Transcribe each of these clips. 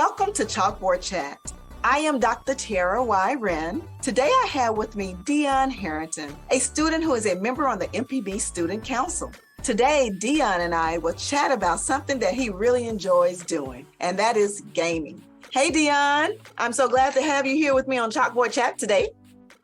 Welcome to Chalkboard Chat. I am Dr. Tara Y. Wren. Today I have with me Deon Harrington, a student who is a member on the MPB Student Council. Today, Deon and I will chat about something that he really enjoys doing, and that is gaming. Hey, Deon. I'm so glad to have you here with me on Chalkboard Chat today.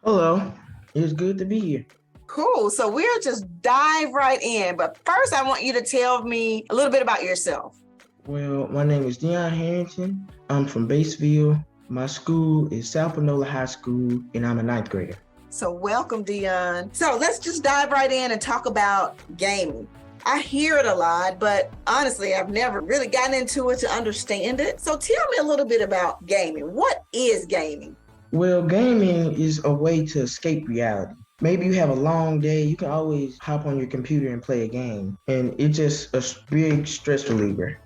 Hello. It's good to be here. Cool. So we'll just dive right in. But first, I want you to tell me a little bit about yourself. Well, my name is Deon Harrington. I'm from Batesville. My school is South Panola High School, and I'm a 9th grader. So welcome, Deon. So let's just dive right in and talk about gaming. I hear it a lot, but honestly, I've never really gotten into it to understand it. So tell me a little bit about gaming. What is gaming? Well, gaming is a way to escape reality. Maybe you have a long day, you can always hop on your computer and play a game, and it's just a big stress reliever.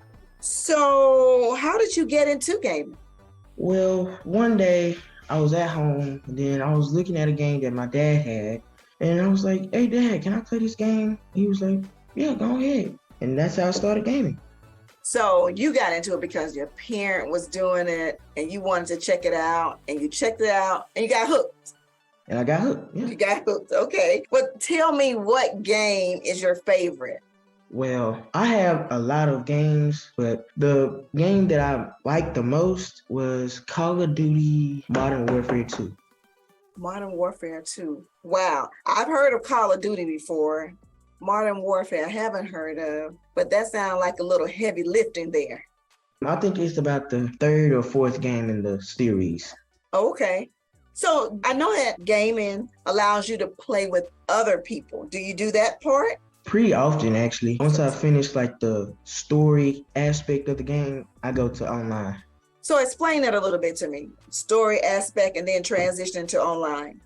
So how did you get into gaming? Well, one day I was at home, and then I was looking at a game that my dad had, and I was like, "Hey, Dad, can I play this game?" He was like, "Yeah, go ahead." And that's how I started gaming. So you got into it because your parent was doing it, and you wanted to check it out, and you checked it out, and you got hooked. And I got hooked. Yeah. You got hooked, okay. But tell me, what game is your favorite? Well, I have a lot of games, but the game that I liked the most was Call of Duty Modern Warfare 2. Modern Warfare 2. Wow. I've heard of Call of Duty before. Modern Warfare I haven't heard of, but that sounds like a little heavy lifting there. I think it's about the 3rd or 4th game in the series. Okay. So I know that gaming allows you to play with other people. Do you do that part? Pretty often, actually. Once I finish like the story aspect of the game, I go to online. So explain that a little bit to me. Story aspect and then transition to online.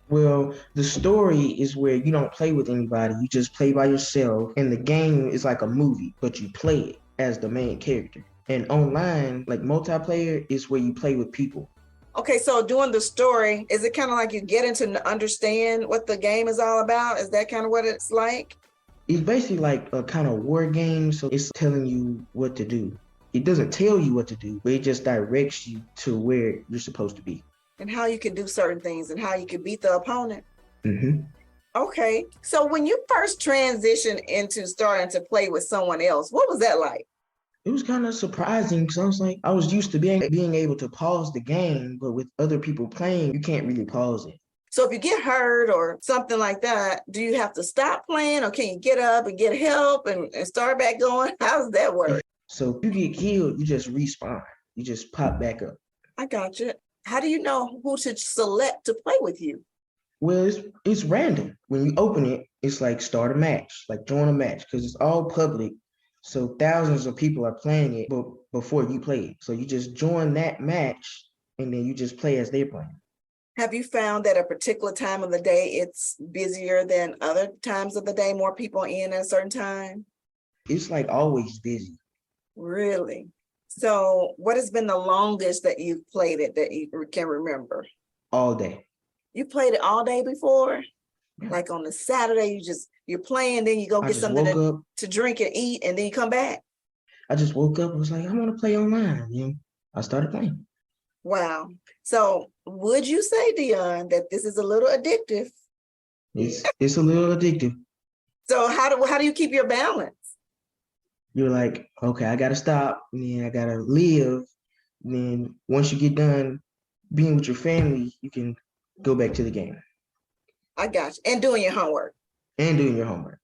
Well, the story is where you don't play with anybody. You just play by yourself. And the game is like a movie, but you play it as the main character. And online, like multiplayer, is where you play with people. Okay, so doing the story, is it kind of like you get into understand what the game is all about? Is that kind of what it's like? It's basically like a kind of war game, so it's telling you what to do. It doesn't tell you what to do, but it just directs you to where you're supposed to be. And how you can do certain things and how you can beat the opponent. Mm-hmm. Okay, so when you first transitioned into starting to play with someone else, what was that like? It was kind of surprising because I was used to being able to pause the game, but with other people playing, you can't really pause it. So if you get hurt or something like that, do you have to stop playing or can you get up and get help and start back going? How does that work? So if you get killed, you just respawn. You just pop back up. I got you. How do you know who to select to play with you? Well, it's random. When you open it, it's like start a match, like join a match, because it's all public. So thousands of people are playing it before you play it. So you just join that match and then you just play as they're playing. Have you found that a particular time of the day it's busier than other times of the day, more people in at a certain time? It's like always busy. Really? So what has been the longest that you've played it that you can remember? All day. You played it all day before? Yeah. Like on the Saturday, you're playing, then you go get something to drink and eat, and then you come back? I just woke up and was like, I want to play online. And I started playing. Wow. So would you say, Deon, that this is a little addictive? It's a little addictive. So how do you keep your balance? You're like, okay, I gotta stop, and then I gotta live. And then once you get done being with your family, you can go back to the game. I got you. And doing your homework. And doing your homework.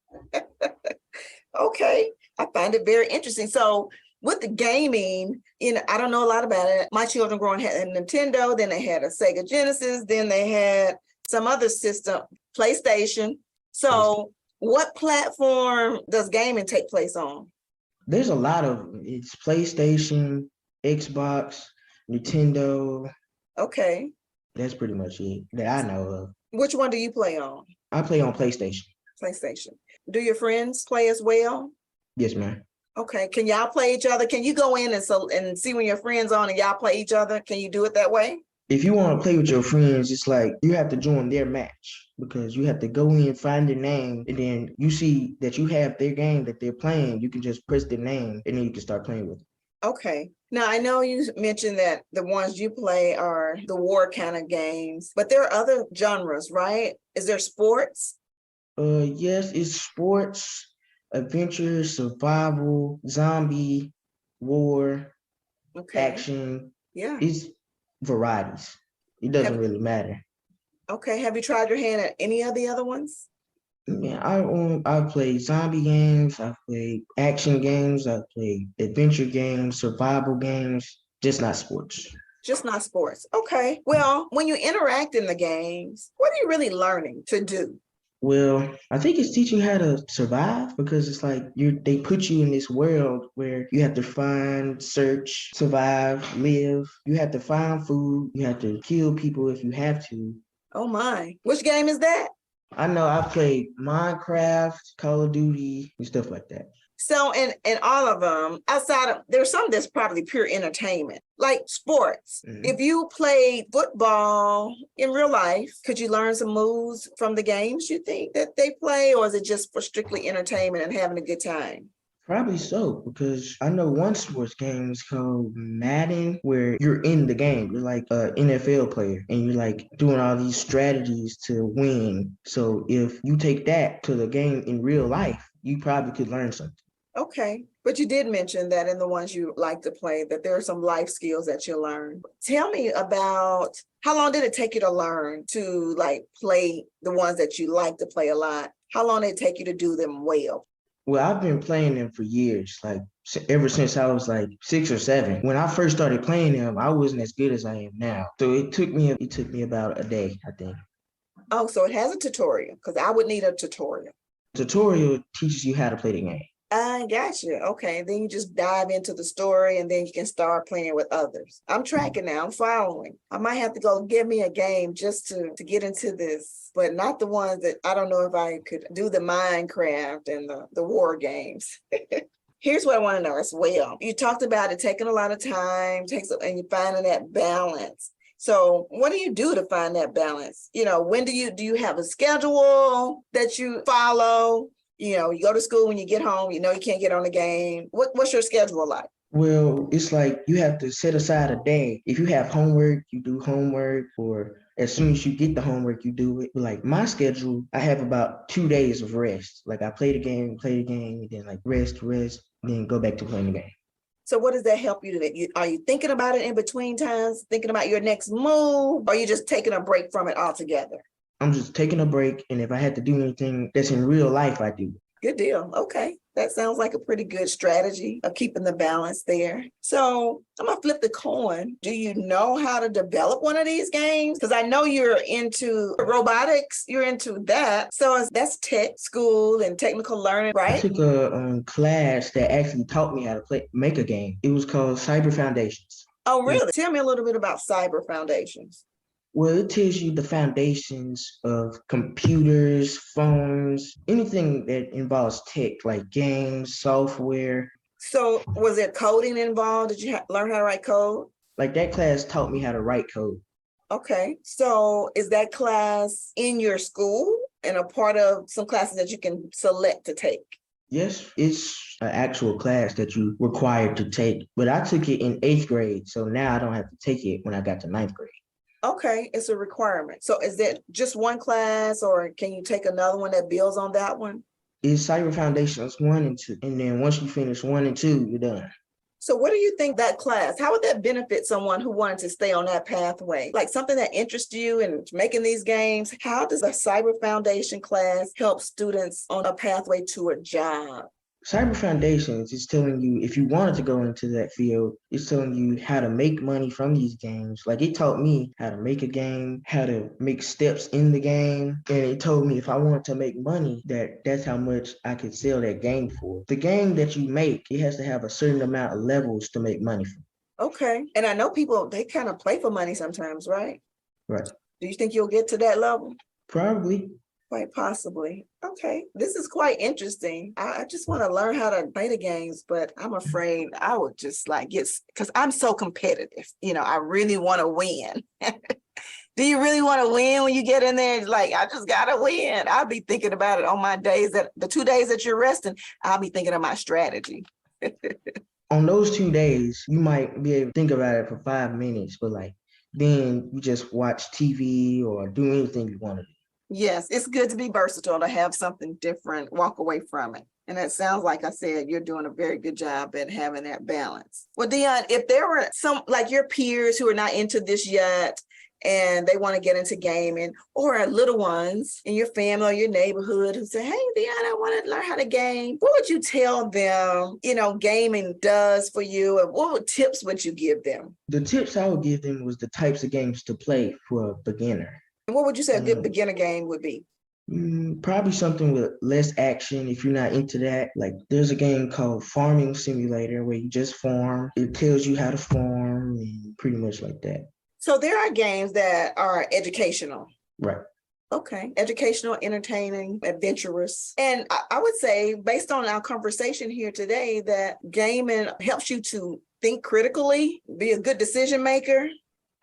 Okay. I find it very interesting. So with the gaming, I don't know a lot about it. My children growing had a Nintendo, then they had a Sega Genesis, then they had some other system, PlayStation. So what platform does gaming take place on? There's a lot of it's PlayStation, Xbox, Nintendo. Okay. That's pretty much it that I know of. Which one do you play on? I play on PlayStation. PlayStation. Do your friends play as well? Yes, ma'am. Okay. Can y'all play each other? Can you go in and see when your friends on and y'all play each other? Can you do it that way? If you want to play with your friends, it's like you have to join their match because you have to go in, find their name, and then you see that you have their game that they're playing. You can just press their name and then you can start playing with them. Okay. Now, I know you mentioned that the ones you play are the war kind of games, but there are other genres, right? Is there sports? Yes, it's sports, adventure, survival, zombie, war, Okay. action. Yeah. It's varieties. It Have doesn't really matter. okay. Have you tried your hand at any of the other ones? Yeah, I play zombie games, I play action games, I play adventure games, survival games, just not sports. Just not sports. Okay. Well, when you interact in the games, what are you really learning to do? Well, I think it's teaching how to survive because it's like they put you in this world where you have to find, search, survive, live. You have to find food, you have to kill people if you have to. Oh my. Which game is that? I know I played Minecraft, Call of Duty, and stuff like that. So in all of them, outside of there's some that's probably pure entertainment, like sports. Mhm. If you played football in real life, could you learn some moves from the games you think that they play, or is it just for strictly entertainment and having a good time? Probably so, because I know one sports game is called Madden, where you're in the game. You're like a NFL player, and you're like doing all these strategies to win. So if you take that to the game in real life, you probably could learn something. Okay, but you did mention that in the ones you like to play, that there are some life skills that you learn. Tell me about how long did it take you to learn to like play the ones that you like to play a lot? How long did it take you to do them well? Well, I've been playing them for years, like ever since I was like 6 or 7. When I first started playing them, I wasn't as good as I am now. So it took me about a day, I think. Oh, so it has a tutorial because I would need a tutorial. Tutorial teaches you how to play the game. I got you. Okay, then you just dive into the story and then you can start playing with others. I'm tracking now, I'm following. I might have to go get me a game just to get into this, but not the ones that I don't know if I could do the Minecraft and the war games. Here's what I want to know as well. You talked about it taking a lot of time, and you finding that balance. So what do you do to find that balance? When do you have a schedule that you follow? You go to school, when you get home, you can't get on the game. What's your schedule like? Well, it's like you have to set aside a day. If you have homework, you do homework, or as soon as you get the homework, you do it. Like my schedule, I have about 2 days of rest. Like I play the game, and then like rest, then go back to playing the game. So what does that help you to do? Are you thinking about it in between times, thinking about your next move, or are you just taking a break from it altogether? I'm just taking a break, and if I had to do anything that's in real life, I do. Good deal. Okay. That sounds like a pretty good strategy of keeping the balance there. So I'm going to flip the coin. Do you know how to develop one of these games? Because I know you're into robotics, you're into that. So that's tech school and technical learning, I right? took a class that actually taught me how to make a game. It was called Cyber Foundations. Oh, It was really? Tell me a little bit about cyber foundations. Well, it tells you the foundations of computers, phones, anything that involves tech, like games, software. So was there coding involved? Did you learn how to write code? Like that class taught me how to write code. Okay. So is that class in your school and a part of some classes that you can select to take? Yes, it's an actual class that you required to take, but I took it in 8th grade, so now I don't have to take it when I got to ninth grade. Okay, it's a requirement. So is that just one class or can you take another one that builds on that one? It's Cyber Foundations 1 and 2, and then once you finish 1 and 2, you're done. So what do you think that class, how would that benefit someone who wanted to stay on that pathway? Like something that interests you in making these games, how does a Cyber Foundation class help students on a pathway to a job? Cyber Foundations is telling you if you wanted to go into that field, it's telling you how to make money from these games. Like it taught me how to make a game, how to make steps in the game, and it told me if I wanted to make money, that's how much I could sell that game for. The game that you make, it has to have a certain amount of levels to make money from. Okay. And I know people, they kind of play for money sometimes, right? Right. Do you think you'll get to that level? Probably. Quite possibly. Okay, this is quite interesting. I just want to learn how to play the games, but I'm afraid I would just like because I'm so competitive. I really want to win. Do you really want to win when you get in there? It's like, I just got to win. I'll be thinking about it on my days the 2 days that you're resting. I'll be thinking of my strategy. On those 2 days, you might be able to think about it for 5 minutes, but like then you just watch TV or do anything you want to do. Yes, it's good to be versatile, to have something different, walk away from it. And it sounds like I said, you're doing a very good job at having that balance. Well, Deon, if there were some like your peers who are not into this yet and they want to get into gaming, or little ones in your family or your neighborhood who say, hey, Deon, I want to learn how to game. What would you tell them, gaming does for you? And what tips would you give them? The tips I would give them was the types of games to play for a beginner. And what would you say a good beginner game would be? Probably something with less action if you're not into that. Like there's a game called Farming Simulator where you just farm. It tells you how to farm and pretty much like that. So there are games that are educational. Right. Okay. Educational, entertaining, adventurous. And I would say, based on our conversation here today, that gaming helps you to think critically, be a good decision maker.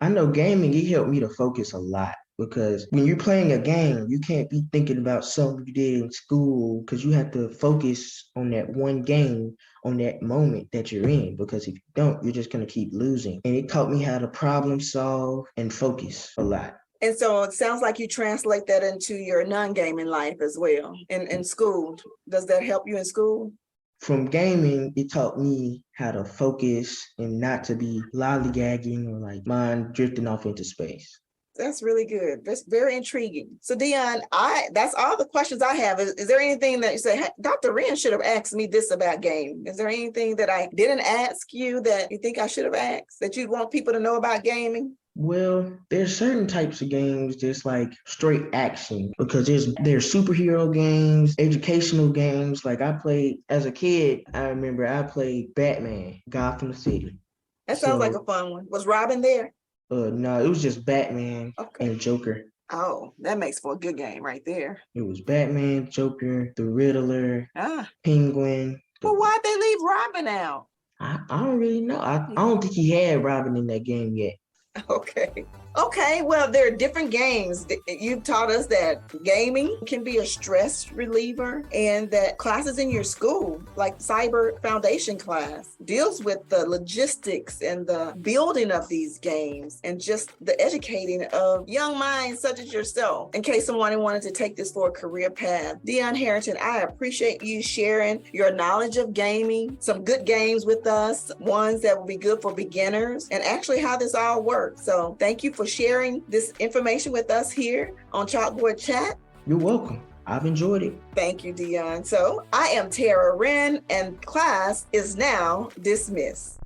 I know gaming, it helped me to focus a lot. Because when you're playing a game, you can't be thinking about something you did in school because you have to focus on that one game, on that moment that you're in. Because if you don't, you're just going to keep losing. And it taught me how to problem solve and focus a lot. And so it sounds like you translate that into your non-gaming life as well in school. Does that help you in school? From gaming, it taught me how to focus and not to be lollygagging or like mind drifting off into space. That's really good. That's very intriguing. So Deon, that's all the questions I have. Is there anything that you say, hey, Dr. Wren should have asked me this about gaming? Is there anything that I didn't ask you that you think I should have asked that you'd want people to know about gaming? Well, there's certain types of games just like straight action because there's superhero games, educational games. Like I played as a kid, I remember I played Batman, Gotham City. That sounds like a fun one. Was Robin there? No, it was just Batman and Joker. Oh, that makes for a good game right there. It was Batman, Joker, the Riddler, Penguin. Well, why'd they leave Robin out? I don't really know. I don't think he had Robin in that game yet. Okay, well, there are different games. You've taught us that gaming can be a stress reliever and that classes in your school, like Cyber Foundation class, deals with the logistics and the building of these games and just the educating of young minds such as yourself, in case someone wanted to take this for a career path. Deon Harrington, I appreciate you sharing your knowledge of gaming, some good games with us, ones that will be good for beginners, and actually how this all works. So thank you for sharing this information with us here on Chalkboard Chat. You're welcome. I've enjoyed it. Thank you, Deon. So I am Tara Wren, and class is now dismissed.